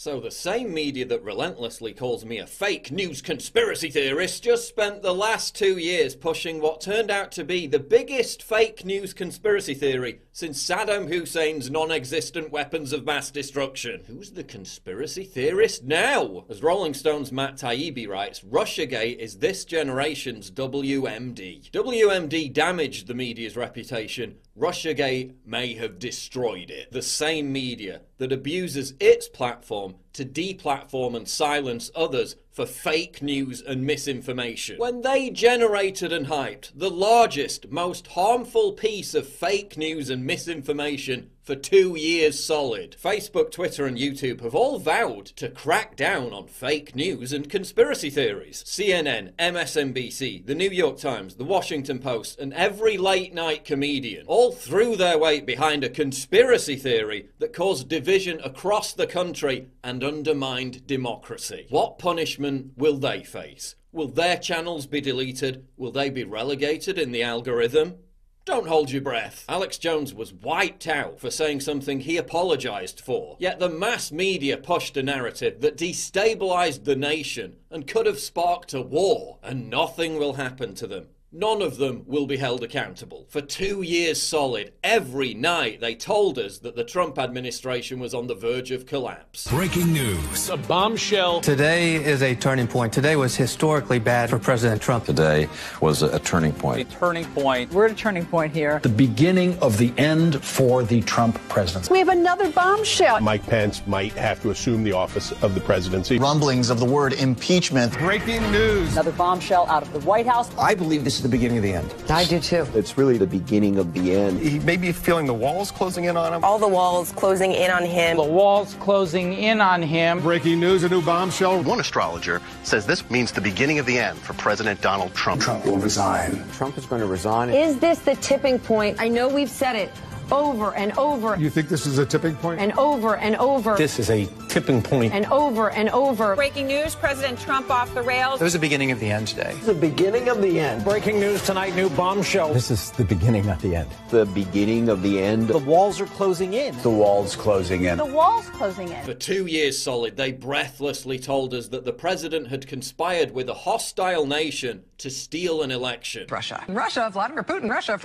So the same media that relentlessly calls me a fake news conspiracy theorist just spent the last 2 years pushing what turned out to be the biggest fake news conspiracy theory since Saddam Hussein's non-existent weapons of mass destruction. Who's the conspiracy theorist now? As Rolling Stone's Matt Taibbi writes, Russiagate is this generation's WMD. WMD damaged the media's reputation. Russiagate may have destroyed it. The same media that abuses its platform to deplatform and silence others for fake news and misinformation. When they generated and hyped the largest, most harmful piece of fake news and misinformation for 2 years solid, Facebook, Twitter and YouTube have all vowed to crack down on fake news and conspiracy theories. CNN, MSNBC, the New York Times, the Washington Post and every late night comedian all threw their weight behind a conspiracy theory that caused division across the country and undermined democracy. What punishment will they face? Will their channels be deleted? Will they be relegated in the algorithm? Don't hold your breath. Alex Jones was wiped out for saying something he apologised for. Yet the mass media pushed a narrative that destabilised the nation and could have sparked a war, and nothing will happen to them. None of them will be held accountable. For 2 years solid, every night they told us that the Trump administration was on the verge of collapse. Breaking news. A bombshell. Today is a turning point. Today was historically bad for President Trump. Today was a turning point. A turning point. We're at a turning point here. The beginning of the end for the Trump presidency. We have another bombshell. Mike Pence might have to assume the office of the presidency. Rumblings of the word impeachment. Breaking news. Another bombshell out of the White House. I believe this is the beginning of the end. I do too. It's really the beginning of the end. He may be feeling the walls closing in on him. All the walls closing in on him. The walls closing in on him. Breaking news, a new bombshell. One astrologer says this means the beginning of the end for President Donald Trump. Trump will resign. Trump is going to resign. Is this the tipping point? I know we've said it over and over. You think this is a tipping point? And over and over. This is a tipping point. And over and over. Breaking news, President Trump off the rails. It was the beginning of the end today. The beginning of the end. Breaking news tonight, new bombshell. This is the beginning of the end. The beginning of the end. The walls are closing in. The walls closing in. The walls closing in. For 2 years solid, they breathlessly told us that the president had conspired with a hostile nation to steal an election. Russia, Vladimir Putin, Russia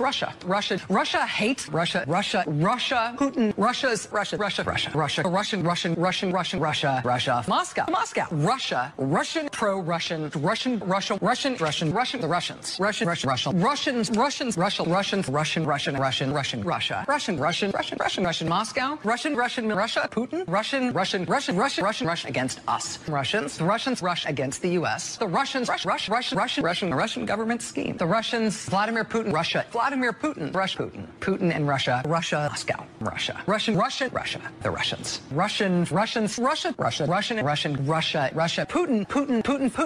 hates Russia, Putin, Russia, Moscow, Russian, pro-Russian, the Russians, Moscow, Russia, Putin, Russia against us, the Russians rush against the U.S., the Russians Russian government scheme, the Russians, Vladimir Putin, Putin and Russia, Moscow, Russia, the Russians,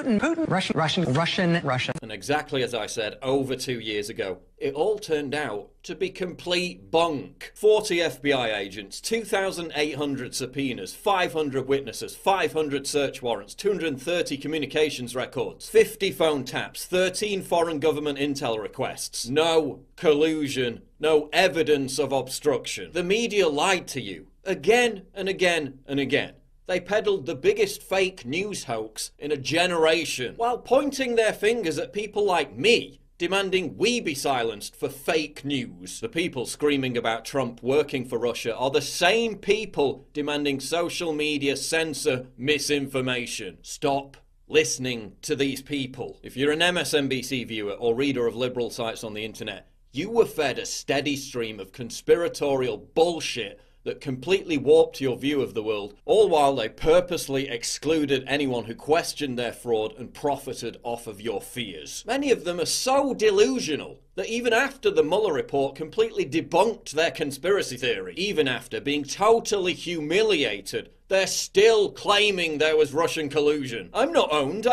Putin, Russia. And exactly as I said over 2 years ago, it all turned out to be complete bunk. 40 FBI agents, 2,800 subpoenas, 500 witnesses, 500 search warrants, 230 communications records, 50 phone taps, 13 foreign government intel requests. No collusion, no evidence of obstruction. The media lied to you again and again and again. They peddled the biggest fake news hoax in a generation while pointing their fingers at people like me, demanding we be silenced for fake news. The people screaming about Trump working for Russia are the same people demanding social media censor misinformation. Stop listening to these people. If you're an MSNBC viewer or reader of liberal sites on the internet, you were fed a steady stream of conspiratorial bullshit that completely warped your view of the world, all while they purposely excluded anyone who questioned their fraud and profited off of your fears. Many of them are so delusional that even after the Mueller report completely debunked their conspiracy theory, even after being totally humiliated, they're still claiming there was Russian collusion. I'm not owned,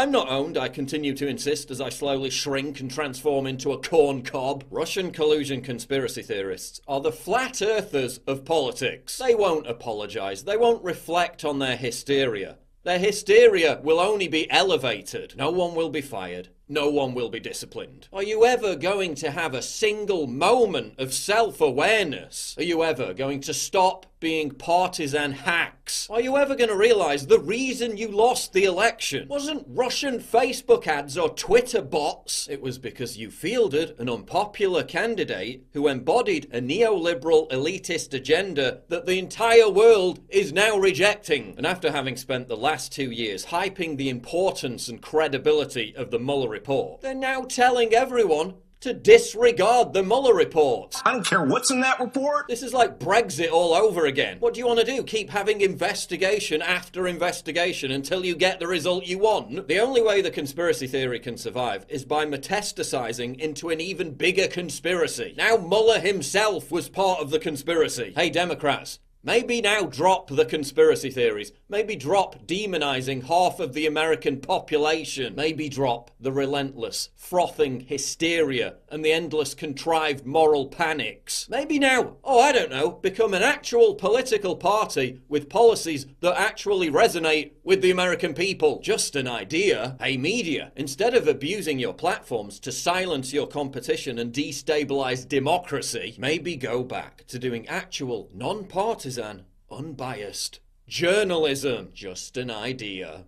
I continue to insist as I slowly shrink and transform into a corn cob. Russian collusion conspiracy theorists are the flat earthers of politics. They won't apologise, they won't reflect on their hysteria. Their hysteria will only be elevated. No one will be fired. No one will be disciplined. Are you ever going to have a single moment of self-awareness? Are you ever going to stop being partisan hacks. Are you ever going to realize the reason you lost the election wasn't Russian Facebook ads or Twitter bots? It was because you fielded an unpopular candidate who embodied a neoliberal elitist agenda that the entire world is now rejecting. And after having spent the last 2 years hyping the importance and credibility of the Mueller report, they're now telling everyone to disregard the Mueller report. I don't care what's in that report. This is like Brexit all over again. What do you want to do? Keep having investigation after investigation until you get the result you want? The only way the conspiracy theory can survive is by metastasizing into an even bigger conspiracy. Now Mueller himself was part of the conspiracy. Hey Democrats, maybe now drop the conspiracy theories. Maybe drop demonizing half of the American population. Maybe drop the relentless, frothing hysteria and the endless contrived moral panics. Maybe now, oh I don't know, become an actual political party with policies that actually resonate with the American people. Just an idea. Hey media, instead of abusing your platforms to silence your competition and destabilize democracy, maybe go back to doing actual non-partisan, unbiased journalism. Just an idea.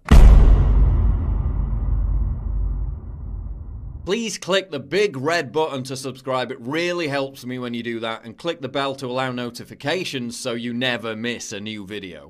Please click the big red button to subscribe. It really helps me when you do that. And click the bell to allow notifications so you never miss a new video.